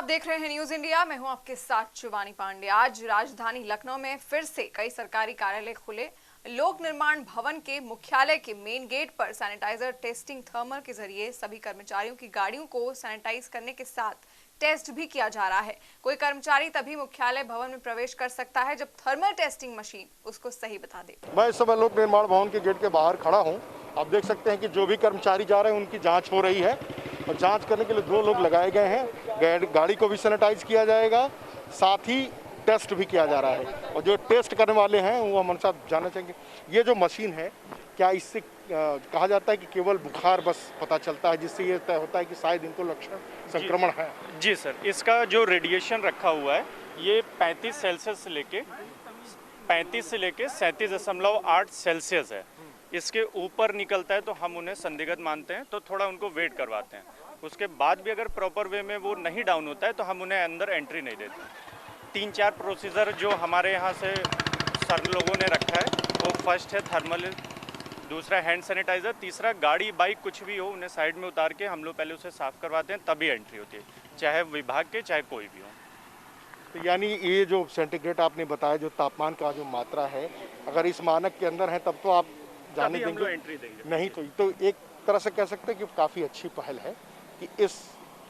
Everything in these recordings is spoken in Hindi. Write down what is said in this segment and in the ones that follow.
देख रहे हैं न्यूज इंडिया। मैं हूं आपके साथ शिवानी पांडे। आज राजधानी लखनऊ में फिर से कई सरकारी कार्यालय खुले। लोक निर्माण भवन के मुख्यालय के मेन गेट पर सैनिटाइजर टेस्टिंग थर्मल के जरिए सभी कर्मचारियों की गाड़ियों को सैनिटाइज करने के साथ टेस्ट भी किया जा रहा है। कोई कर्मचारी तभी मुख्यालय भवन में प्रवेश कर सकता है जब थर्मल टेस्टिंग मशीन उसको सही बता दे। मैं इस समय लोक निर्माण भवन के गेट के बाहर खड़ा हूं। आप देख सकते हैं कि जो भी कर्मचारी जा रहे हैं उनकी जांच हो रही है और जांच करने के लिए 2 लोग लगाए गए हैं। गाड़ी को भी सैनिटाइज किया जाएगा, साथ ही टेस्ट भी किया जा रहा है। और जो टेस्ट करने वाले हैं वो हमारे साथ जानना चाहेंगे, ये जो मशीन है क्या इससे कहा जाता है कि केवल बुखार बस पता चलता है, जिससे ये तय होता है कि शायद इनको लक्षण संक्रमण है? जी सर, इसका जो रेडिएशन रखा हुआ है ये 35 सेल्सियस से लेके 37.8 सेल्सियस है। इसके ऊपर निकलता है तो हम उन्हें संदिग्ध मानते हैं, तो थोड़ा उनको वेट करवाते हैं। उसके बाद भी अगर प्रॉपर वे में वो नहीं डाउन होता है तो हम उन्हें अंदर एंट्री नहीं देते। 3-4 प्रोसीजर जो हमारे यहाँ से सर लोगों ने रखा है, वो फर्स्ट है थर्मल, दूसरा हैंड सैनिटाइज़र, तीसरा गाड़ी बाइक कुछ भी हो उन्हें साइड में उतार के हम लोग पहले उसे साफ़ करवाते हैं, तभी एंट्री होती है, चाहे विभाग के चाहे कोई भी हो। तो यानी ये जो सेंटीग्रेड आपने बताया, जो तापमान का जो मात्रा है, अगर इस मानक के अंदर है तब तो आप जाने देंगे, एंट्री देंगे। नहीं तो एक तरह से कह सकते हैं कि काफ़ी अच्छी पहल है कि इस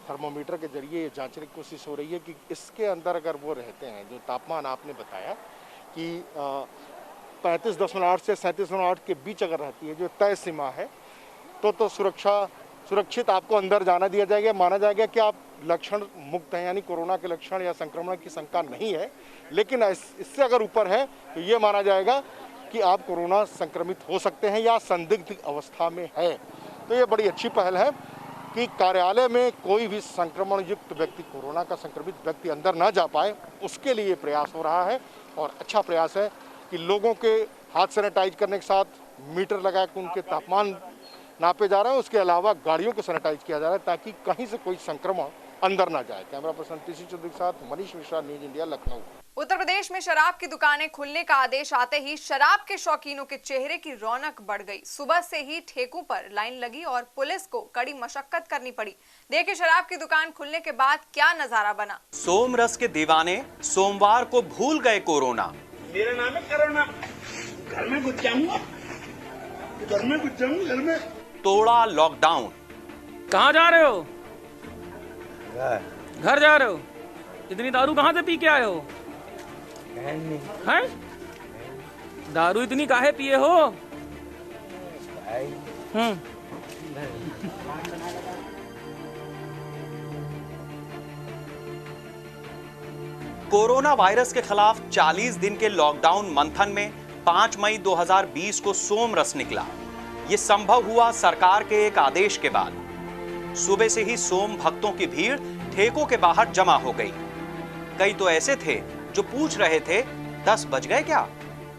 थर्मोमीटर के जरिए ये जांचने की कोशिश हो रही है कि इसके अंदर अगर वो रहते हैं, जो तापमान आपने बताया कि 35.8 से 37.8 के बीच अगर रहती है, जो तय सीमा है, तो सुरक्षित आपको अंदर जाना दिया जाएगा। माना जाएगा कि आप लक्षण मुक्त हैं, यानी कोरोना के लक्षण या संक्रमण की शंका नहीं है। लेकिन इससे अगर ऊपर है तो ये माना जाएगा कि आप कोरोना संक्रमित हो सकते हैं या संदिग्ध अवस्था में है। तो ये बड़ी अच्छी पहल है कि कार्यालय में कोई भी संक्रमण युक्त व्यक्ति, कोरोना का संक्रमित व्यक्ति अंदर ना जा पाए, उसके लिए प्रयास हो रहा है। और अच्छा प्रयास है कि लोगों के हाथ सैनिटाइज करने के साथ मीटर लगा के उनके तापमान नापे जा रहे हैं। उसके अलावा गाड़ियों को सैनिटाइज किया जा रहा है ताकि कहीं से कोई संक्रमण अंदर ना जाए। कैमरा पर्सन टीसी चौधरी के साथ मनीष मिश्रा, न्यूज इंडिया, लखनऊ। उत्तर प्रदेश में शराब की दुकानें खुलने का आदेश आते ही शराब के शौकीनों के चेहरे की रौनक बढ़ गई। सुबह से ही ठेकों पर लाइन लगी और पुलिस को कड़ी मशक्कत करनी पड़ी। देखिए शराब की दुकान खुलने के बाद क्या नजारा बना। सोमरस के दीवाने सोमवार को भूल गए कोरोना। मेरा नाम है कोरोना। घर में घुस जाऊंगा, घर में। तोड़ा लॉकडाउन। कहाँ जा रहे हो? घर जा रहे हो? इतनी दारू कहाँ से पी के आए हो? हैं? दारू इतनी काहे पिए हो? कोरोना वायरस के खिलाफ 40 दिन के लॉकडाउन मंथन में 5 मई 2020 को सोमरस निकला। ये संभव हुआ सरकार के एक आदेश के बाद। सुबह से ही सोम भक्तों की भीड़ ठेकों के बाहर जमा हो गई। कई तो ऐसे थे जो पूछ रहे थे 10 बज गए क्या?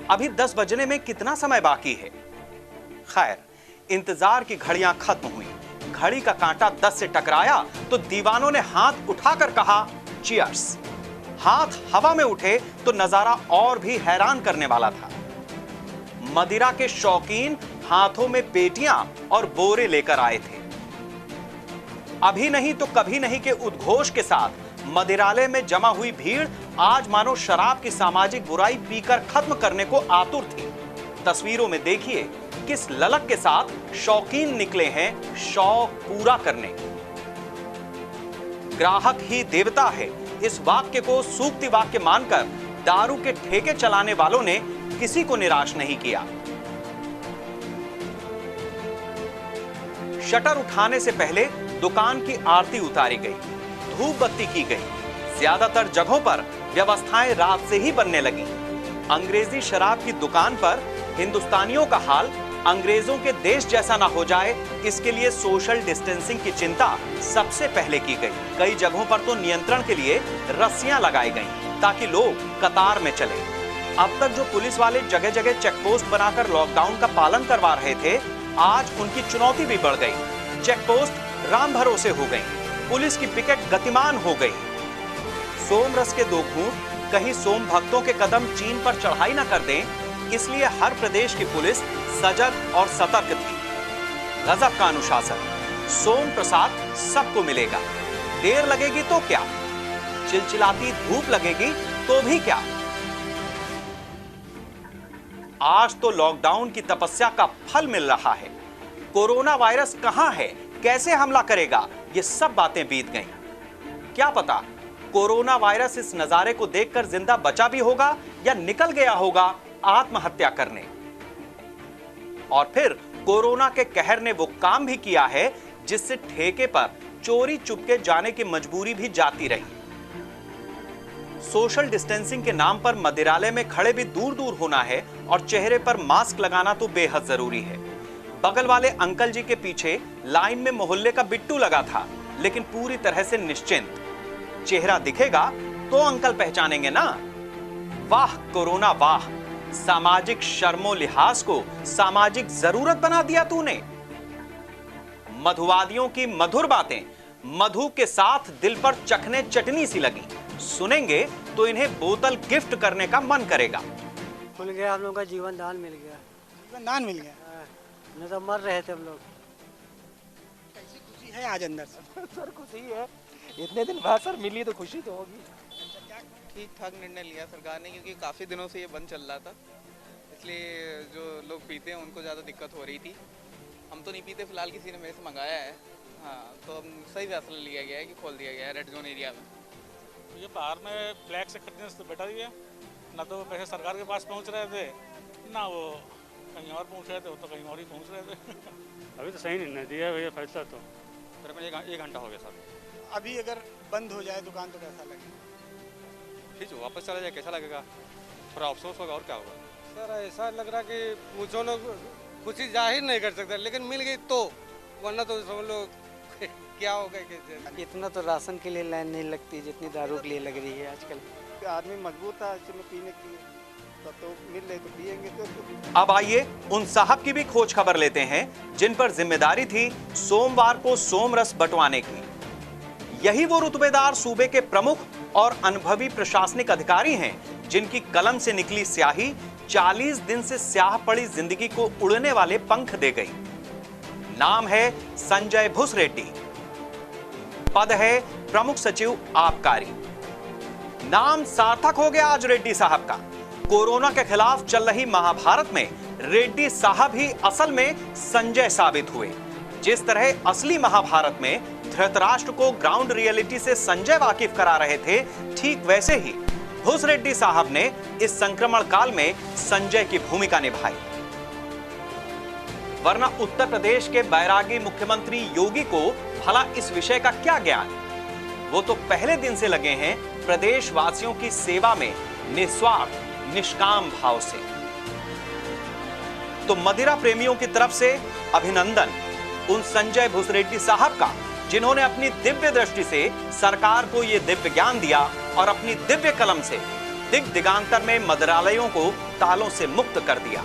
अभी 10 बजने में कितना समय बाकी है? खैर, इंतजार की घड़ियां खत्म हुई। घड़ी का कांटा 10 से टकराया तो दीवानों ने हाथ उठाकर कहा चीयर्स। हाथ हवा में उठे तो नजारा और भी हैरान करने वाला था। मदिरा के शौकीन हाथों में पेटियां और बोरे लेकर आए थे। अभी नहीं तो कभी नहीं के उद्घोष के साथ मदिरालय में जमा हुई भीड़ आज मानो शराब की सामाजिक बुराई पीकर खत्म करने को आतुर थी। तस्वीरों में देखिए किस ललक के साथ शौकीन निकले हैं शौक पूरा करने। ग्राहक ही देवता है, इस वाक्य को सूक्ति वाक्य मानकर दारू के ठेके चलाने वालों ने किसी को निराश नहीं किया। शटर उठाने से पहले दुकान की आरती उतारी गई, धूप बत्ती की गई। ज्यादातर जगहों पर व्यवस्थाएं रात से ही बनने लगी। अंग्रेजी शराब की दुकान पर हिंदुस्तानियों का हाल अंग्रेजों के देश जैसा ना हो जाए, इसके लिए सोशल डिस्टेंसिंग की चिंता सबसे पहले की गई। कई जगहों पर तो नियंत्रण के लिए रस्सियां लगाई गईं ताकि लोग कतार में चले। अब तक जो पुलिस वाले जगह जगह चेक पोस्ट बनाकर लॉकडाउन का पालन करवा रहे थे, आज उनकी चुनौती भी बढ़ गई। चेक पोस्ट राम भरोसे हो गई, पुलिस की पिकेट गतिमान हो गई। सोमरस के 2 घूंट कहीं सोम भक्तों के कदम चीन पर चढ़ाई न कर दें, इसलिए हर प्रदेश की पुलिस सजग और सतर्क थी। गजब का अनुशासन। सोम प्रसाद सबको मिलेगा, देर लगेगी तो क्या, चिलचिलाती धूप लगेगी तो भी क्या। आज तो लॉकडाउन की तपस्या का फल मिल रहा है। कोरोना वायरस कहां है, कैसे हमला करेगा, ये सब बातें बीत गईं। क्या पता कोरोना वायरस इस नजारे को देखकर जिंदा बचा भी होगा या निकल गया होगा आत्महत्या करने। और फिर कोरोना के कहर ने वो काम भी किया है जिससे ठेके पर चोरी चुपके जाने की मजबूरी भी जाती रही। सोशल डिस्टेंसिंग के नाम पर मदिरालय में खड़े भी दूर दूर होना है और चेहरे पर मास्क लगाना तो बेहद जरूरी है। बगल वाले अंकल जी के पीछे लाइन में मोहल्ले का बिट्टू लगा था, लेकिन पूरी तरह से निश्चिंत। चेहरा दिखेगा तो अंकल पहचानेंगे ना। वाह कोरोना वाह, सामाजिक शर्मो लिहाज को सामाजिक जरूरत बना दिया तूने। मधुवादियों की मधुर बातें मधु के साथ दिल पर चखने चटनी सी लगी। सुनेंगे तो इन्हें बोतल गिफ्ट करने का मन करेगा। खुल गया, हम लोग का जीवन दान मिल गया। जीवन दान मिल गया, नहीं तो मर रहे थे हम लोग। कैसी खुशी है आज अंदर से? सर खुशी है, इतने दिन बाद सर मिली तो खुशी तो होगी। ठीक ठाक निर्णय लिया सरकार ने, क्योंकि काफ़ी दिनों से ये बंद चल रहा था, इसलिए जो लोग पीते हैं उनको ज़्यादा दिक्कत हो रही थी। हम तो नहीं पीते, फिलहाल किसी ने मेरे से मंगाया है। हाँ, तो हम सही फैसला लिया गया है कि खोल दिया गया है रेड जोन एरिया में। ये बाहर में ब्लैक से खरीदने से बेटर ही है, ना तो पैसे सरकार के पास पहुंच रहे थे, ना वो कहीं और पहुंच रहे थे, वो तो कहीं और ही पहुंच रहे थे। अभी तो सही निर्णय दिया है भैया फैसला तो। मेरे को एक घंटा हो गया सर। अभी अगर बंद हो जाए दुकान तो कैसा लगेगा? ठीक है, वापस चला जाए कैसा लगेगा, थोड़ा अफसोस होगा और क्या होगा। सर ऐसा लग रहा कि मुझे लोग खुशी जाहिर नहीं कर सकते, लेकिन मिल गई तो, वरना तो सब लोग क्या होगा। इतना तो राशन के लिए लाइन नहीं लगती जितनी दारू के लिए लग रही है आजकल। आदमी मजबूर था इसमें पीने के लिए, तब तो मिल रहे तो पिएंगे तो। अब आइए उन साहब की भी खोज खबर लेते हैं जिन पर जिम्मेदारी थी सोमवार को सोमरस बंटवाने की। यही वो रुतबेदार सूबे के प्रमुख और अनुभवी प्रशासनिक अधिकारी हैं जिनकी कलम से निकली स्याही 40 दिन से स्याह पड़ी जिंदगी को उड़ने वाले पंख दे गई। नाम है संजय भुसरेड्डी, पद है प्रमुख सचिव आबकारी। नाम सार्थक हो गया आज रेड्डी साहब का। कोरोना के खिलाफ चल रही महाभारत में रेड्डी साहब ही असल में संजय साबित हुए। जिस तरह असली महाभारत में धृतराष्ट्र को ग्राउंड रियलिटी से संजय वाकिफ करा रहे थे, ठीक वैसे ही भुसरेड्डी साहब ने इस संक्रमण काल में संजय की भूमिका निभाई। वरना उत्तर प्रदेश के बैरागी मुख्यमंत्री योगी को भला इस विषय का क्या ज्ञान। वो तो पहले दिन से लगे हैं प्रदेश वासियों की सेवा में निस्वार्थ निष्काम भाव से। तो मदिरा प्रेमियों की तरफ से अभिनंदन उन संजय भुसरेड्डी साहब का, जिन्होंने अपनी दिव्य दृष्टि से सरकार को यह दिव्य ज्ञान दिया और अपनी दिव्य कलम से दिग दिगांतर में मदिरालयों को तालों से मुक्त कर दिया।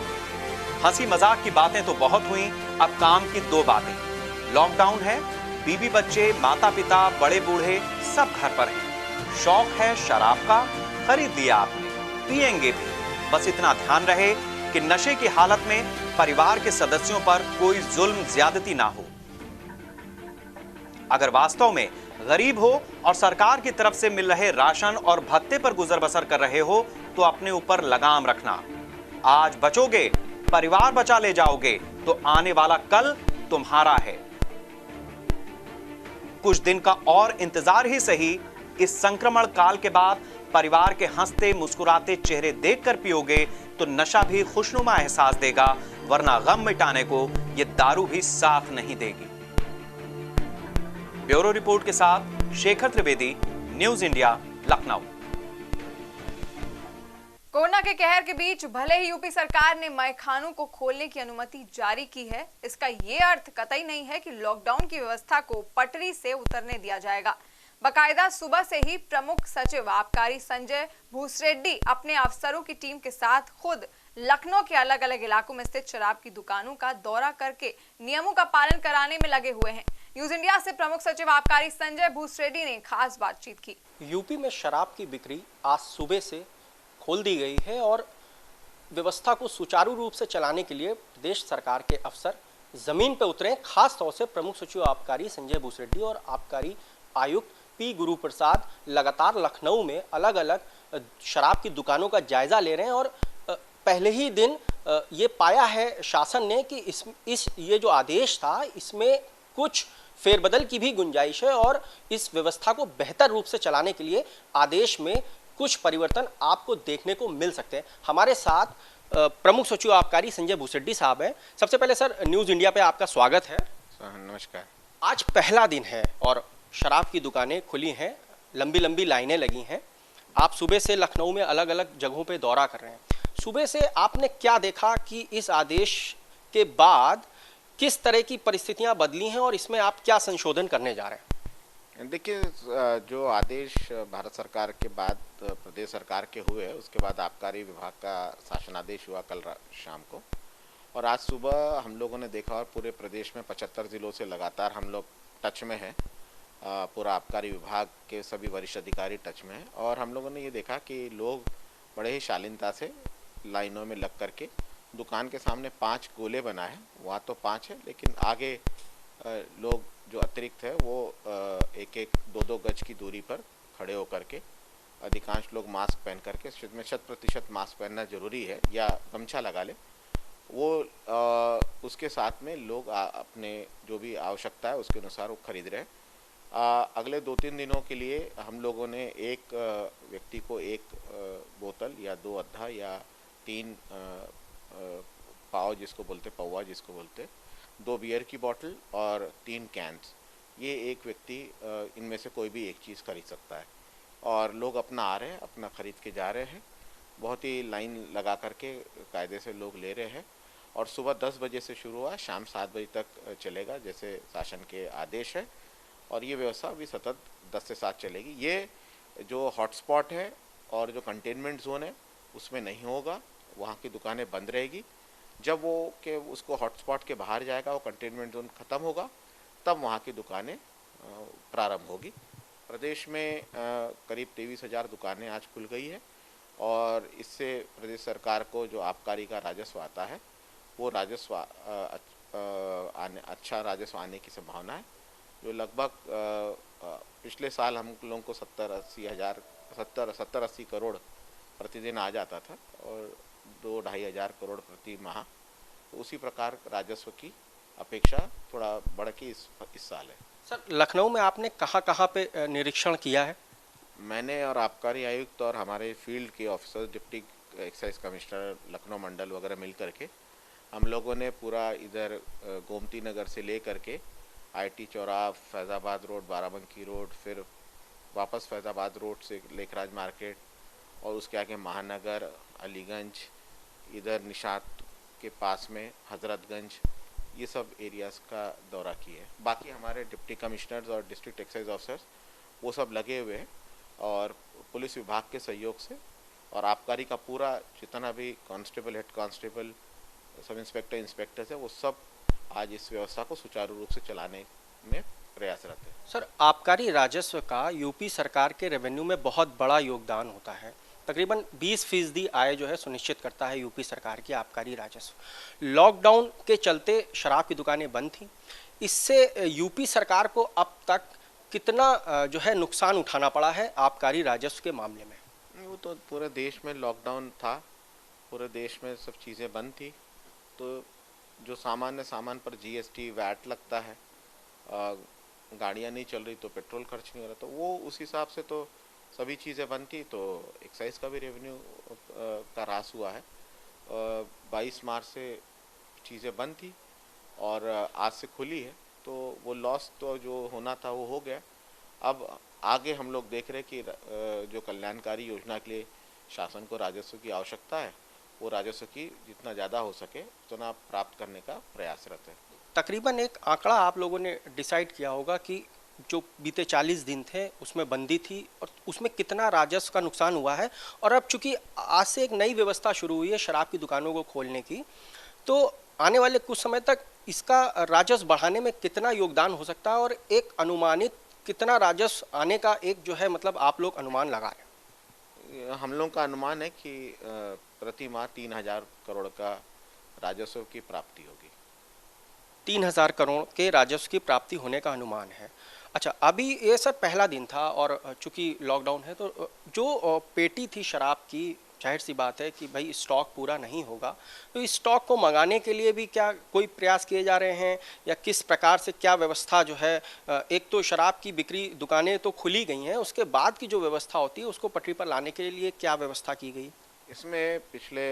हंसी मजाक की बातें तो बहुत हुई, अब काम की दो बातें। लॉकडाउन है, बीवी बच्चे माता पिता बड़े बूढ़े सब घर पर हैं। शौक है शराब का, खरीद लिया आपने, पिएंगे भी। बस इतना ध्यान रहे कि नशे की हालत में परिवार के सदस्यों पर कोई जुल्म ज्यादती ना हो। अगर वास्तव में गरीब हो और सरकार की तरफ से मिल रहे राशन और भत्ते पर गुजर बसर कर रहे हो तो अपने ऊपर लगाम रखना। आज बचोगे, परिवार बचा ले जाओगे तो आने वाला कल तुम्हारा है। कुछ दिन का और इंतजार ही सही। इस संक्रमण काल के बाद परिवार के हंसते मुस्कुराते चेहरे देखकर पियोगे तो नशा भी खुशनुमा एहसास देगा, वरना गम मिटाने को यह दारू भी साथ नहीं देगी। ब्यूरो रिपोर्ट के साथ Shekhar Trivedi, news India, Lucknow. Corona के कहर के बीच भले ही यूपी सरकार ने मैखानों को खोलने की अनुमति जारी की है, इसका ये अर्थ कतई नहीं है कि लॉकडाउन की व्यवस्था को पटरी से उतरने दिया जाएगा। बकायदा सुबह से ही प्रमुख सचिव आबकारी संजय भुसरेड्डी अपने अफसरों की टीम के साथ खुद लखनऊ के अलग अलग इलाकों में स्थित शराब की दुकानों का दौरा करके नियमों का पालन कराने में लगे हुए हैं। न्यूज इंडिया से प्रमुख सचिव आबकारी संजय भुसरेड्डी ने खास बातचीत की। यूपी में शराब की बिक्री आज सुबह से खोल दी गई है और व्यवस्था को सुचारू रूप से चलाने के लिए प्रदेश सरकार के अफसर जमीन पर उतरे। खास तौर से प्रमुख सचिव आबकारी संजय भुसरेड्डी और आबकारी आयुक्त पी गुरु प्रसाद लगातार लखनऊ में अलग अलग शराब की दुकानों का जायजा ले रहे हैं और पहले ही दिन ये पाया है शासन ने कि ये जो आदेश था इसमें कुछ फेरबदल की भी गुंजाइश है और इस व्यवस्था को बेहतर रूप से चलाने के लिए आदेश में कुछ परिवर्तन आपको देखने को मिल सकते हैं। हमारे साथ प्रमुख सचिव आबकारी संजय भूसेड्डी साहब हैं। सबसे पहले सर, न्यूज़ इंडिया पे आपका स्वागत है। नमस्कार। आज पहला दिन है और शराब की दुकानें खुली हैं, लंबी लंबी लाइनें लगी हैं। आप सुबह से लखनऊ में अलग अलग जगहों पे दौरा कर रहे हैं। सुबह से आपने क्या देखा कि इस आदेश के बाद किस तरह की परिस्थितियां बदली हैं और इसमें आप क्या संशोधन करने जा रहे हैं? देखिए, जो आदेश भारत सरकार के बाद प्रदेश सरकार के हुए, उसके बाद आबकारी विभाग का शासनादेश हुआ कल शाम को, और आज सुबह हम लोगों ने देखा और पूरे प्रदेश में 75 जिलों से लगातार हम लोग टच में हैं। पूरा आबकारी विभाग के सभी वरिष्ठ अधिकारी टच में हैं और हम लोगों ने ये देखा कि लोग बड़े ही शालीनता से लाइनों में लग करके दुकान के सामने 5 गोले बना है, वहाँ तो 5 है, लेकिन आगे लोग जो अतिरिक्त है वो 1-1, 2-2 गज की दूरी पर खड़े होकर के, अधिकांश लोग मास्क पहन करके, 100% मास्क पहनना जरूरी है या गमछा लगा ले, वो उसके साथ में लोग अपने जो भी आवश्यकता है उसके अनुसार वो खरीद रहे हैं। अगले 2-3 दिनों के लिए हम लोगों ने एक व्यक्ति को 1 बोतल या 2 अद्धा या 3 पाव जिसको बोलते, पौवा जिसको बोलते, 2 बियर की बोतल और 3 कैंस, ये एक व्यक्ति इनमें से कोई भी एक चीज़ खरीद सकता है और लोग अपना आ रहे हैं, अपना खरीद के जा रहे हैं। बहुत ही लाइन लगा करके कायदे से लोग ले रहे हैं और सुबह 10 बजे से शुरू हुआ, शाम 7 बजे तक चलेगा जैसे शासन के आदेश है और ये व्यवस्था अभी सतत 10 से 7 चलेगी। ये जो हॉटस्पॉट है और जो कंटेनमेंट जोन है उसमें नहीं होगा, वहाँ की दुकानें बंद रहेगी। जब वो के उसको हॉटस्पॉट के बाहर जाएगा, वो कंटेनमेंट जोन ख़त्म होगा, तब वहाँ की दुकानें प्रारंभ होगी। प्रदेश में करीब 23,000 दुकानें आज खुल गई है और इससे प्रदेश सरकार को जो आबकारी का राजस्व आता है वो राजस्व अच्छा राजस्व आने की संभावना है। जो लगभग पिछले साल हम लोगों को 70-80 करोड़ प्रतिदिन आ जाता था और 2-2.5 हज़ार करोड़ प्रति माह, तो उसी प्रकार राजस्व की अपेक्षा थोड़ा बढ़ के इस साल है। सर, लखनऊ में आपने कहाँ पे निरीक्षण किया है? मैंने और आबकारी आयुक्त और हमारे फील्ड के officer, deputy excise commissioner Lucknow मंडल वगैरह मिल करके हम लोगों ने पूरा इधर गोमती नगर से ले करके IT चौराहा, फैज़ाबाद रोड, बाराबंकी रोड, फिर वापस फैज़ाबाद रोड से लेखराज मार्केट और उसके आगे महानगर, अलीगंज, इधर निशात के पास में हजरतगंज, ये सब एरियाज़ का दौरा किए हैं। बाकी हमारे डिप्टी कमिश्नर्स और डिस्ट्रिक्ट एक्साइज ऑफिसर्स वो सब लगे हुए हैं और पुलिस विभाग के सहयोग से और आबकारी का पूरा जितना भी constable, head constable, sub inspector, inspectors है, वो सब आज इस व्यवस्था को सुचारू रूप से चलाने में प्रयासरत है। सर, आबकारी राजस्व का यूपी सरकार के रेवेन्यू में बहुत बड़ा योगदान होता है। तकरीबन 20% आय जो है सुनिश्चित करता है यूपी सरकार की आबकारी राजस्व। लॉकडाउन के चलते शराब की दुकानें बंद थीं, इससे यूपी सरकार को अब तक कितना जो है नुकसान उठाना पड़ा है आबकारी राजस्व के मामले में? वो तो पूरे देश में लॉकडाउन था, पूरे देश में सब चीज़ें बंद थी, तो जो सामान्य सामान पर GST, वैट लगता है, गाड़ियाँ नहीं चल रही तो पेट्रोल खर्च नहीं हो रहा, तो वो उस हिसाब से तो सभी चीज़ें बंद थी, तो एक्साइज का भी रेवेन्यू का ह्रास हुआ है। 22 मार्च से चीज़ें बंद थी और आज से खुली है, तो वो लॉस तो जो होना था वो हो गया। अब आगे हम लोग देख रहे हैं कि जो कल्याणकारी योजना के लिए शासन को राजस्व की आवश्यकता है, वो राजस्व की जितना ज़्यादा हो सके उतना प्राप्त करने का प्रयासरत है। तकरीबन एक आंकड़ा आप लोगों ने डिसाइड किया होगा कि जो बीते 40 दिन थे उसमें बंदी थी और उसमें कितना राजस्व का नुकसान हुआ है, और अब चूंकि आज से एक नई व्यवस्था शुरू हुई है शराब की दुकानों को खोलने की, तो आने वाले कुछ समय तक इसका राजस्व बढ़ाने में कितना योगदान हो सकता है और एक अनुमानित कितना राजस्व आने का एक जो है मतलब आप लोग अनुमान लगा रहे हैं? हम लोग का अनुमान है कि प्रति माह 3,000 करोड़ का राजस्व की प्राप्ति होगी। 3,000 करोड़ के राजस्व की प्राप्ति होने का अनुमान है। अच्छा, अभी ये सर पहला दिन था और चूंकि लॉकडाउन है तो जो पेटी थी शराब की, जाहिर सी बात है कि भाई स्टॉक पूरा नहीं होगा, तो इस स्टॉक को मंगाने के लिए भी क्या कोई प्रयास किए जा रहे हैं या किस प्रकार से क्या व्यवस्था जो है, एक तो शराब की बिक्री दुकानें तो खुली गई हैं, उसके बाद की जो व्यवस्था होती है उसको पटरी पर लाने के लिए क्या व्यवस्था की गई? इसमें पिछले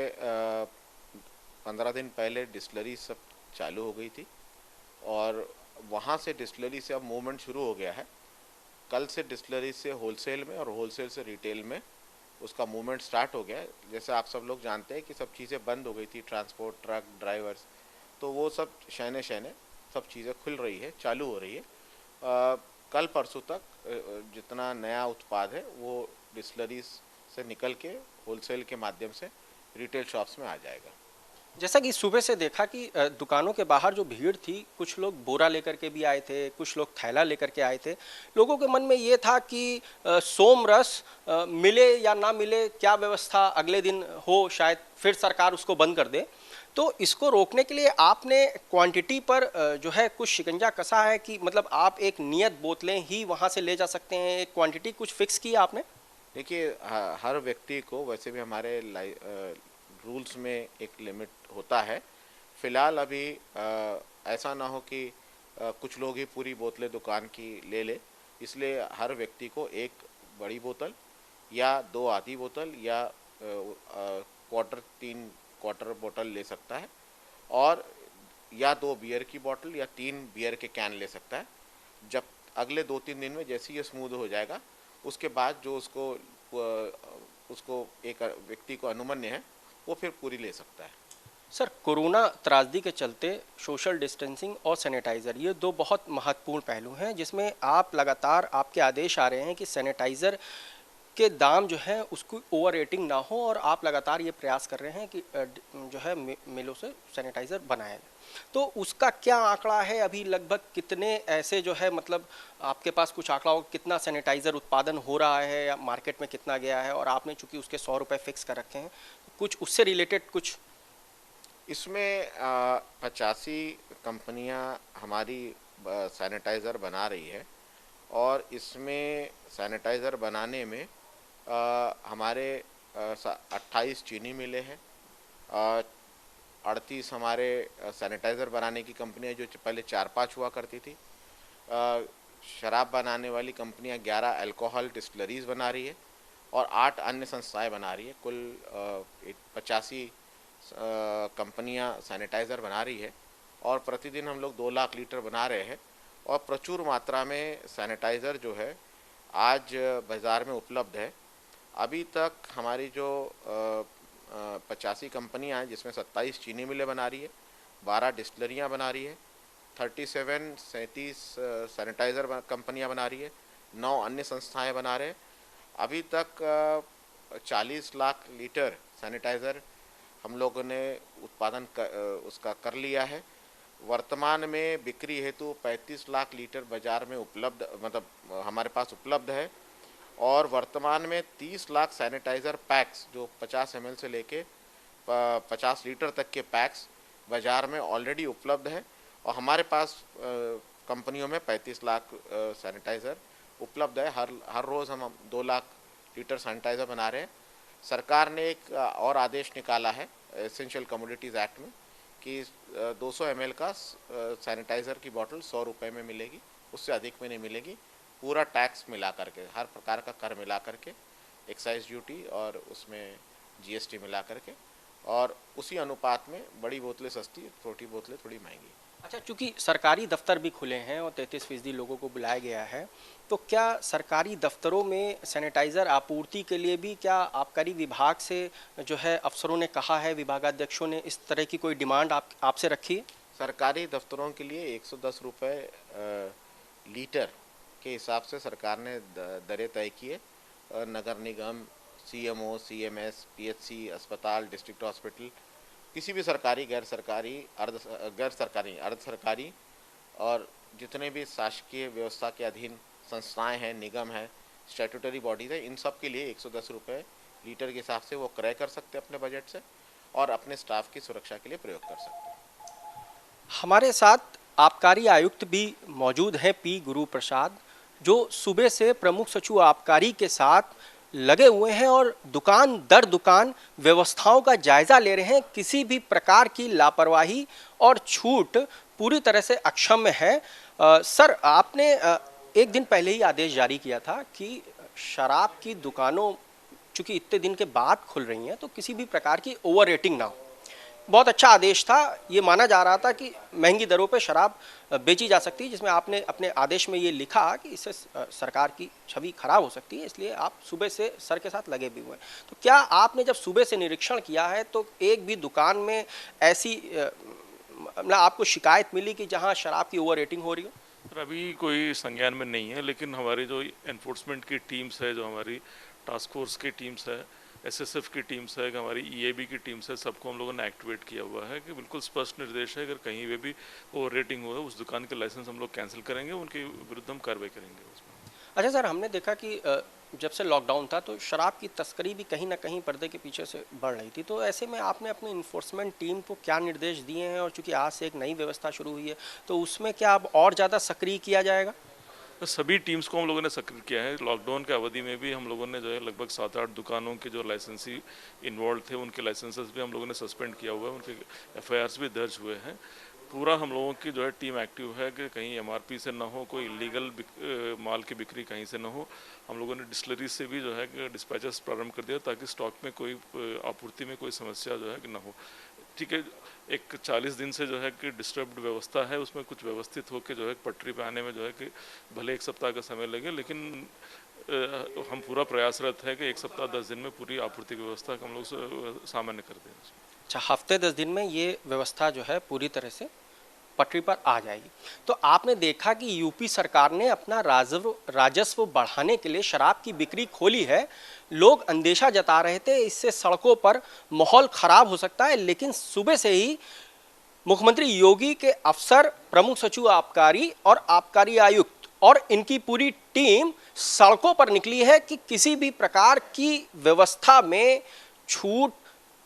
15 दिन पहले डिस्टिलरी सब चालू हो गई थी और वहाँ से डिस्टिलरी से अब मूवमेंट शुरू हो गया है। कल से डिस्टिलरी से होलसेल में और होलसेल से रिटेल में उसका मूवमेंट स्टार्ट हो गया है। जैसे आप सब लोग जानते हैं कि सब चीज़ें बंद हो गई थी, ट्रांसपोर्ट, ट्रक, ड्राइवर्स, तो वो सब शहने सब चीज़ें खुल रही है, चालू हो रही है। कल परसों तक जितना नया उत्पाद है वो डिस्टिलरीज से निकल के होलसेल के माध्यम से रिटेल शॉप्स में आ जाएगा। जैसा कि सुबह से देखा कि दुकानों के बाहर जो भीड़ थी, कुछ लोग बोरा लेकर के भी आए थे, कुछ लोग थैला लेकर के आए थे। लोगों के मन में ये था कि सोम रस मिले या ना मिले, क्या व्यवस्था अगले दिन हो, शायद फिर सरकार उसको बंद कर दे। तो इसको रोकने के लिए आपने क्वांटिटी पर जो है कुछ शिकंजा कसा है कि मतलब आप एक नियत बोतलें ही वहाँ से ले जा सकते हैं, एक क्वांटिटी कुछ फिक्स की आपने? देखिए, हर व्यक्ति को वैसे भी हमारे रूल्स में एक लिमिट होता है। फ़िलहाल अभी ऐसा ना हो कि कुछ लोग ही पूरी बोतलें दुकान की ले ले, इसलिए हर व्यक्ति को एक बड़ी बोतल या 2 आधी बोतल या 3 क्वार्टर बोतल ले सकता है और या 2 बियर की बोतल या 3 बियर के कैन ले सकता है। जब अगले 2-3 दिन में जैसे ये स्मूथ हो जाएगा, उसके बाद जो उसको एक व्यक्ति को अनुमन्य है वो फिर पूरी ले सकता है। सर, कोरोना त्रासदी के चलते सोशल डिस्टेंसिंग और सैनिटाइज़र, ये 2 बहुत महत्वपूर्ण पहलू हैं, जिसमें आप लगातार आपके आदेश आ रहे हैं कि सैनिटाइज़र के दाम जो है उसकी ओवर रेटिंग ना हो और आप लगातार ये प्रयास कर रहे हैं कि जो है मिलों से सैनिटाइज़र बनाएं। तो उसका क्या आंकड़ा है अभी? लगभग कितने ऐसे जो है, मतलब आपके पास कुछ आंकड़ा हो, कितना सैनिटाइज़र उत्पादन हो रहा है या मार्केट में कितना गया है? और आपने चूंकि उसके 100 रुपये फिक्स कर रखे हैं, कुछ उससे रिलेटेड कुछ? इसमें 85 कंपनियां हमारी सैनिटाइज़र बना रही है और इसमें सैनिटाइज़र बनाने में हमारे 28 चीनी मिले हैं, 38 हमारे सैनिटाइज़र बनाने की कंपनियां जो पहले 4-5 हुआ करती थी। शराब बनाने वाली कंपनियां 11 अल्कोहल डिस्टिलरीज बना रही है और 8 अन्य संस्थाएं बना रही है। कुल 85 कंपनियां सैनिटाइज़र बना रही है और प्रतिदिन हम लोग 2 लाख लीटर बना रहे हैं और प्रचुर मात्रा में सैनिटाइज़र जो है आज बाज़ार में उपलब्ध है। अभी तक हमारी जो 85 कंपनियां हैं, जिसमें 27 चीनी मिलें बना रही है, 12 डिस्टिलरियां बना रही है, 37 सैनिटाइज़र कंपनियां बना रही है, 9 अन्य संस्थाएं बना रहे हैं। अभी तक 40 लाख लीटर सैनिटाइज़र हम लोगों ने उत्पादन उसका कर लिया है। वर्तमान में बिक्री हेतु 35 लाख लीटर बाज़ार में उपलब्ध, मतलब हमारे पास उपलब्ध है और वर्तमान में 30 लाख सैनिटाइज़र पैक्स जो 50 ml से लेके 50 लीटर तक के पैक्स बाज़ार में ऑलरेडी उपलब्ध है और हमारे पास कंपनियों में 35 लाख सैनिटाइज़र उपलब्ध है। हर रोज़ हम 2 लाख लीटर सैनिटाइज़र बना रहे हैं। सरकार ने एक और आदेश निकाला है एसेंशियल कमोडिटीज़ एक्ट में कि 200 ml का सैनिटाइज़र की बोतल 100 रुपये में मिलेगी, उससे अधिक में नहीं मिलेगी। पूरा टैक्स मिला करके, हर प्रकार का कर मिला करके, एक्साइज ड्यूटी और उसमें GST मिला करके, और उसी अनुपात में बड़ी बोतलें सस्ती, छोटी बोतलें थोड़ी महंगी। अच्छा, चूंकि सरकारी दफ्तर भी खुले हैं और 33% लोगों को बुलाया गया है, तो क्या सरकारी दफ्तरों में सैनिटाइज़र आपूर्ति के लिए भी क्या आबकारी विभाग से जो है अफसरों ने कहा है, विभागाध्यक्षों ने इस तरह की कोई डिमांड आपसे रखी है? सरकारी दफ्तरों के लिए 110 रुपये लीटर के हिसाब से सरकार ने दरें तय की है। नगर निगम, CMO, CMS, PHC, अस्पताल, डिस्ट्रिक्ट हॉस्पिटल, किसी भी सरकारी, गैर सरकारी, अर्ध सरकारी और जितने भी शासकीय व्यवस्था के अधीन संस्थाएं हैं, निगम है, स्टैट्यूटरी बॉडीज़ है, इन सब के लिए 110 रुपये लीटर के हिसाब से वो क्रय कर सकते हैं अपने बजट से और अपने स्टाफ की सुरक्षा के लिए प्रयोग कर सकते हैं। हमारे साथ आबकारी आयुक्त भी मौजूद हैं, P. गुरु प्रसाद। जो सुबह से प्रमुख सचिव आबकारी के साथ लगे हुए हैं और दुकान दर दुकान व्यवस्थाओं का जायजा ले रहे हैं। किसी भी प्रकार की लापरवाही और छूट पूरी तरह से अक्षम्य है। सर, आपने एक दिन पहले ही आदेश जारी किया था कि शराब की दुकानों चूंकि इतने दिन के बाद खुल रही हैं तो किसी भी प्रकार की ओवर रेटिंग ना हो। बहुत अच्छा आदेश था। ये माना जा रहा था कि महंगी दरों पे शराब बेची जा सकती है, जिसमें आपने अपने आदेश में ये लिखा कि इससे सरकार की छवि खराब हो सकती है, इसलिए आप सुबह से सर के साथ लगे भी हुए हैं। तो क्या आपने जब सुबह से निरीक्षण किया है तो एक भी दुकान में ऐसी मतलब आपको शिकायत मिली कि जहां शराब की ओवर रेटिंग हो रही हो? सर, अभी कोई संज्ञान में नहीं है, लेकिन हमारी जो एनफोर्समेंट की टीम्स है, जो हमारी टास्क फोर्स की टीम्स है, एसएसएफ की टीम्स है, हमारी ईएबी की टीम्स है, सबको हम लोगों ने एक्टिवेट किया हुआ है कि बिल्कुल स्पष्ट निर्देश है, अगर कहीं पे भी ओवर रेटिंग हो उस दुकान के लाइसेंस हम लोग कैंसिल करेंगे, उनके विरुद्ध हम कार्रवाई करेंगे उसमें। अच्छा सर, हमने देखा कि जब से लॉकडाउन था तो शराब की तस्करी भी कहीं ना कहीं पर्दे के पीछे से बढ़ रही थी, तो ऐसे में आपने अपनी इन्फोर्समेंट टीम को क्या निर्देश दिए हैं? और चूंकि आज से एक नई व्यवस्था शुरू हुई है तो उसमें क्या अब और ज़्यादा सक्रिय किया जाएगा? सभी टीम्स को हम लोगों ने सक्रिय किया है। लॉकडाउन के अवधि में भी हम लोगों ने जो है लगभग 7-8 दुकानों के जो लाइसेंसी इन्वॉल्व थे उनके लाइसेंसेस भी हम लोगों ने सस्पेंड किया हुआ है, उनके एफआईआर्स भी दर्ज हुए हैं। पूरा हम लोगों की जो है टीम एक्टिव है कि कहीं एमआरपी से ना हो, कोई इलीगल माल की बिक्री कहीं से ना हो। हम लोगों ने डिस्टिलरी से भी जो है डिस्पैचेस प्रारंभ कर दिया ताकि स्टॉक में कोई आपूर्ति में कोई समस्या जो है कि ना हो। ठीक है, एक 40 दिन से जो है कि डिस्टर्ब्ड व्यवस्था है, उसमें कुछ व्यवस्थित होकर जो है पटरी पे आने में जो है कि भले 1 सप्ताह का समय लगे, लेकिन हम पूरा प्रयासरत है कि 1 सप्ताह 10 दिन में पूरी आपूर्ति की व्यवस्था हम लोग सामान्य कर दें। अच्छा, हफ्ते 10 दिन में ये व्यवस्था जो है पूरी तरह से पटरी पर आ जाएगी। तो आपने देखा कि यूपी सरकार ने अपना राजस्व बढ़ाने के लिए शराब की बिक्री खोली है। लोग अंदेशा जता रहे थे इससे सड़कों पर माहौल खराब हो सकता है, लेकिन सुबह से ही मुख्यमंत्री योगी के अफसर, प्रमुख सचिव आबकारी और आबकारी आयुक्त और इनकी पूरी टीम सड़कों पर निकली है कि किसी भी प्रकार की व्यवस्था में छूट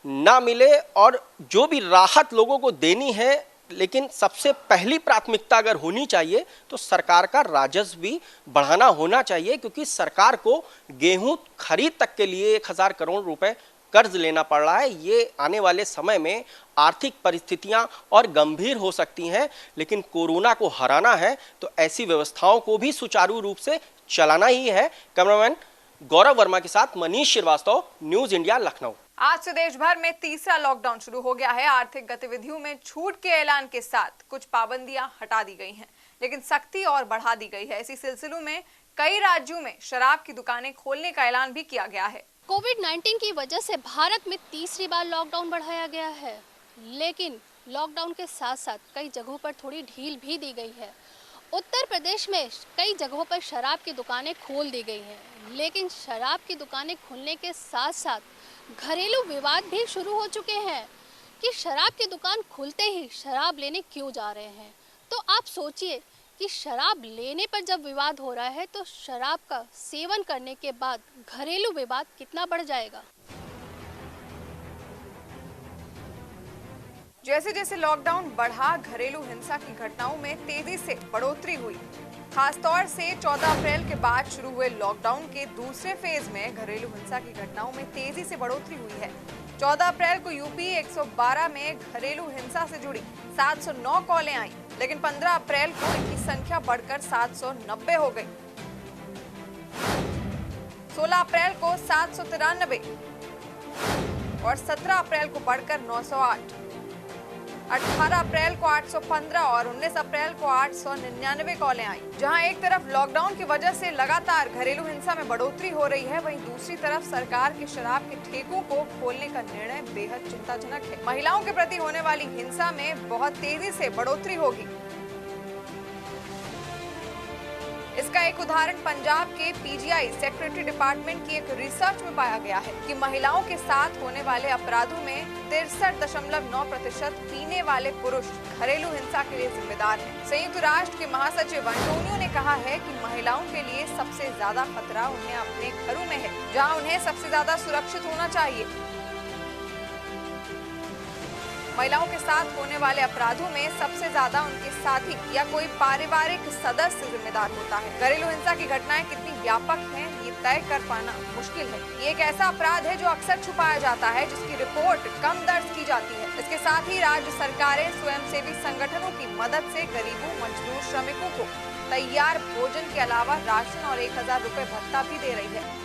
ना मिले और जो भी राहत लोगों को देनी है, लेकिन सबसे पहली प्राथमिकता अगर होनी चाहिए तो सरकार का राजस्व भी बढ़ाना होना चाहिए, क्योंकि सरकार को गेहूं खरीद तक के लिए 1000 करोड़ रुपए कर्ज लेना पड़ रहा है। ये आने वाले समय में आर्थिक परिस्थितियां और गंभीर हो सकती हैं, लेकिन कोरोना को हराना है तो ऐसी व्यवस्थाओं को भी सुचारू रूप से चलाना ही है। कैमरामैन गौरव वर्मा के साथ मनीष श्रीवास्तव, न्यूज इंडिया, लखनऊ। आज से देश भर में तीसरा लॉकडाउन शुरू हो गया है। आर्थिक गतिविधियों में छूट के ऐलान के साथ कुछ पाबंदियां हटा दी गई हैं, लेकिन सख्ती और बढ़ा दी गई है। इसी सिलसिले में कई राज्यों में शराब की दुकानें खोलने का ऐलान भी किया गया है। कोविड-19 की वजह से भारत में तीसरी बार लॉकडाउन बढ़ाया गया है, लेकिन लॉकडाउन के साथ साथ कई जगहों पर थोड़ी ढील भी दी गई है। उत्तर प्रदेश में कई जगहों पर शराब की दुकानें खोल दी गई हैं, लेकिन शराब की दुकानें खुलने के साथ साथ घरेलू विवाद भी शुरू हो चुके हैं कि शराब की दुकान खुलते ही शराब लेने क्यों जा रहे हैं। तो आप सोचिए कि शराब लेने पर जब विवाद हो रहा है तो शराब का सेवन करने के बाद घरेलू विवाद कितना बढ़ जाएगा। जैसे जैसे लॉकडाउन बढ़ा, घरेलू हिंसा की घटनाओं में तेजी से बढ़ोतरी हुई। खासतौर से 14 अप्रैल के बाद शुरू हुए लॉकडाउन के दूसरे फेज में घरेलू हिंसा की घटनाओं में तेजी से बढ़ोतरी हुई है। 14 अप्रैल को यूपी 112 में घरेलू हिंसा से जुड़ी 709 कॉलें आई, लेकिन 15 अप्रैल को इनकी संख्या बढ़कर 790 हो गई। 16 अप्रैल को 793 और 17 अप्रैल को बढ़कर 908, 18 अप्रैल को 815 और 19 अप्रैल को 899 कॉलें आई। जहां एक तरफ लॉकडाउन की वजह से लगातार घरेलू हिंसा में बढ़ोतरी हो रही है, वहीं दूसरी तरफ सरकार के शराब के ठेकों को खोलने का निर्णय बेहद चिंताजनक है। महिलाओं के प्रति होने वाली हिंसा में बहुत तेजी से बढ़ोतरी होगी। इसका एक उदाहरण पंजाब के पीजीआई सेक्रेटरी डिपार्टमेंट की एक रिसर्च में पाया गया है कि महिलाओं के साथ होने वाले अपराधों में 63.9% पीने वाले पुरुष घरेलू हिंसा के लिए जिम्मेदार हैं। संयुक्त राष्ट्र के महासचिव अंटोनियो ने कहा है कि महिलाओं के लिए सबसे ज्यादा खतरा उन्हें अपने घरों में है, जहां उन्हें सबसे ज्यादा सुरक्षित होना चाहिए। महिलाओं के साथ होने वाले अपराधों में सबसे ज्यादा उनके साथी या कोई पारिवारिक सदस्य जिम्मेदार होता है। घरेलू हिंसा की घटनाएं कितनी व्यापक हैं, ये तय कर पाना मुश्किल है। ये एक ऐसा अपराध है जो अक्सर छुपाया जाता है, जिसकी रिपोर्ट कम दर्ज की जाती है। इसके साथ ही राज्य सरकारें स्वयंसेवी संगठनों की मदद से गरीबों, मजदूर श्रमिकों को तैयार भोजन के अलावा राशन और 1000 रुपए भत्ता भी दे रही है।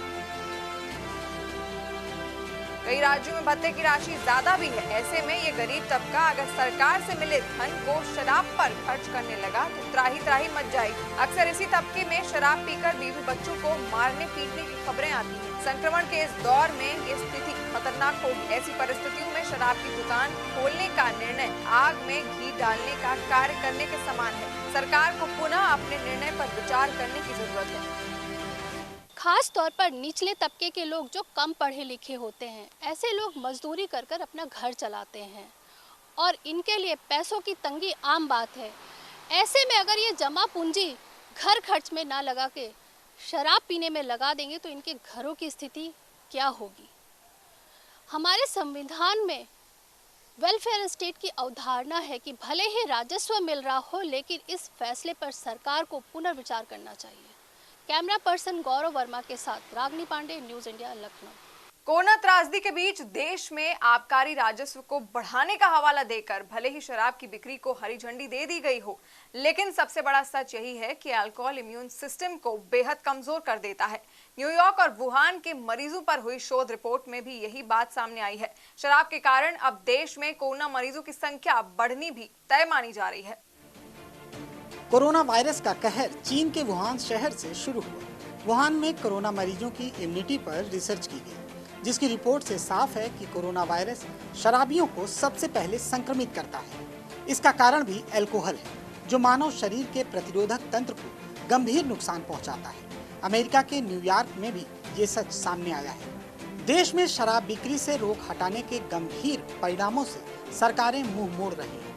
कई राज्यों में भत्ते की राशि ज्यादा भी है। ऐसे में ये गरीब तबका अगर सरकार से मिले धन को शराब पर खर्च करने लगा तो त्राही मच जाएगी। अक्सर इसी तबके में शराब पीकर बीवी बच्चों को मारने पीटने की खबरें आती हैं। संक्रमण के इस दौर में ये स्थिति खतरनाक होगी। ऐसी परिस्थितियों में शराब की दुकान खोलने का निर्णय आग में घी डालने का कार्य करने के समान है। सरकार को पुनः अपने निर्णय पर विचार करने की जरूरत है। खास तौर पर निचले तबके के लोग जो कम पढ़े लिखे होते हैं, ऐसे लोग मजदूरी कर कर अपना घर चलाते हैं और इनके लिए पैसों की तंगी आम बात है। ऐसे में अगर ये जमा पूंजी घर खर्च में ना लगा के शराब पीने में लगा देंगे तो इनके घरों की स्थिति क्या होगी। हमारे संविधान में वेलफेयर स्टेट की अवधारणा है कि भले ही राजस्व मिल रहा हो, लेकिन इस फैसले पर सरकार को पुनर्विचार करना चाहिए। कैमरा पर्सन गौरव वर्मा के साथ Ragini Pandey, news India, Lucknow. Corona त्रासदी के बीच देश में आबकारी राजस्व को बढ़ाने का हवाला देकर भले ही शराब की बिक्री को हरी झंडी दे दी गई हो, लेकिन सबसे बड़ा सच यही है कि अल्कोहल इम्यून सिस्टम को बेहद कमजोर कर देता है। न्यूयॉर्क और वुहान के मरीजों पर हुई शोध रिपोर्ट में भी यही बात सामने आई है। शराब के कारण अब देश में कोरोना मरीजों की संख्या बढ़नी भी तय मानी जा रही है। कोरोना वायरस का कहर चीन के वुहान शहर से शुरू हुआ। वुहान में कोरोना मरीजों की इम्यूनिटी पर रिसर्च की गई, जिसकी रिपोर्ट से साफ है कि कोरोना वायरस शराबियों को सबसे पहले संक्रमित करता है। इसका कारण भी अल्कोहल है, जो मानव शरीर के प्रतिरोधक तंत्र को गंभीर नुकसान पहुंचाता है। अमेरिका के न्यूयॉर्क में भी ये सच सामने आया है। देश में शराब बिक्री से रोक हटाने के गंभीर परिणामों से सरकारें मुंह मोड़ रही हैं।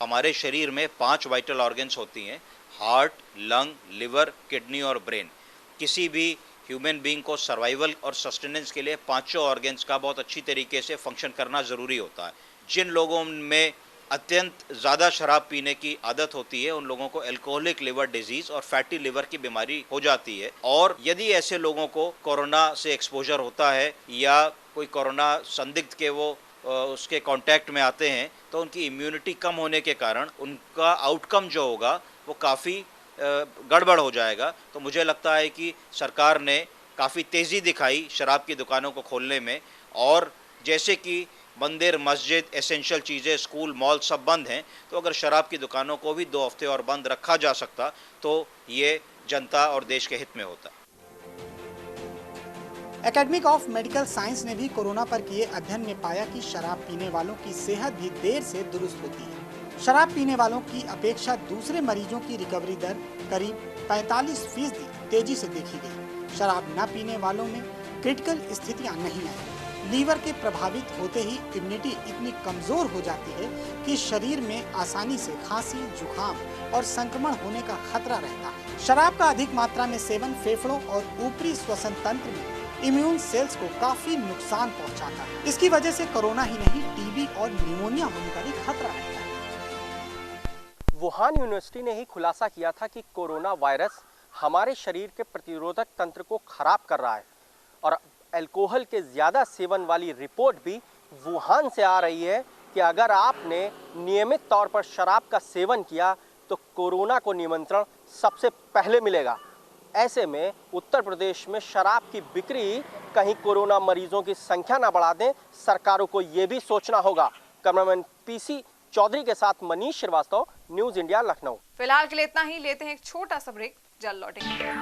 हमारे शरीर में 5 वाइटल ऑर्गन्स होती हैं: हार्ट, लंग, लिवर, किडनी और ब्रेन। किसी भी ह्यूमन बीइंग को सर्वाइवल और सस्टेनेंस के लिए 5 ऑर्गन्स का बहुत अच्छी तरीके से फंक्शन करना ज़रूरी होता है। जिन लोगों में अत्यंत ज़्यादा शराब पीने की आदत होती है, उन लोगों को अल्कोहलिक लिवर डिजीज़ और फैटी लिवर की बीमारी हो जाती है। और यदि ऐसे लोगों को कोरोना से एक्सपोजर होता है या कोई कोरोना संदिग्ध के वो उसके कांटेक्ट में आते हैं, तो उनकी इम्यूनिटी कम होने के कारण उनका आउटकम जो होगा वो काफ़ी गड़बड़ हो जाएगा। तो मुझे लगता है कि सरकार ने काफ़ी तेज़ी दिखाई शराब की दुकानों को खोलने में, और जैसे कि मंदिर, मस्जिद, एसेंशियल चीज़ें, स्कूल, मॉल सब बंद हैं, तो अगर शराब की दुकानों को भी 2 हफ्ते और बंद रखा जा सकता तो ये जनता और देश के हित में होता। एकेडमिक ऑफ मेडिकल साइंस ने भी कोरोना पर किए अध्ययन में पाया कि शराब पीने वालों की सेहत भी देर से दुरुस्त होती है। शराब पीने वालों की अपेक्षा दूसरे मरीजों की रिकवरी दर करीब 45% तेजी से देखी गई। शराब न पीने वालों में क्रिटिकल स्थितियां नहीं आई। लीवर के प्रभावित होते ही इम्यूनिटी इतनी कमजोर हो जाती है कि शरीर में आसानी से खांसी, जुकाम और संक्रमण होने का खतरा रहता है। शराब का अधिक मात्रा में सेवन फेफड़ों और ऊपरी श्वसन तंत्र में इम्यून सेल्स को काफी नुकसान पहुंचाता है। इसकी वजह से कोरोना ही नहीं, टीबी और निमोनिया होने का भी खतरा रहता है। वुहान यूनिवर्सिटी ने ही खुलासा किया था कि कोरोना वायरस हमारे शरीर के प्रतिरोधक तंत्र को खराब कर रहा है, और अल्कोहल के ज़्यादा सेवन वाली रिपोर्ट भी वुहान से आ रही है कि अगर आपने नियमित तौर पर शराब का सेवन किया तो कोरोना को निमंत्रण सबसे पहले मिलेगा। ऐसे में उत्तर प्रदेश में शराब की बिक्री कहीं कोरोना मरीजों की संख्या ना बढ़ा दें, सरकारों को ये भी सोचना होगा। कैमरामैन पीसी चौधरी के साथ मनीष श्रीवास्तव, न्यूज इंडिया, लखनऊ। फिलहाल के लिए इतना ही, लेते हैं एक छोटा सा ब्रेक, जल्द लौटेंगे।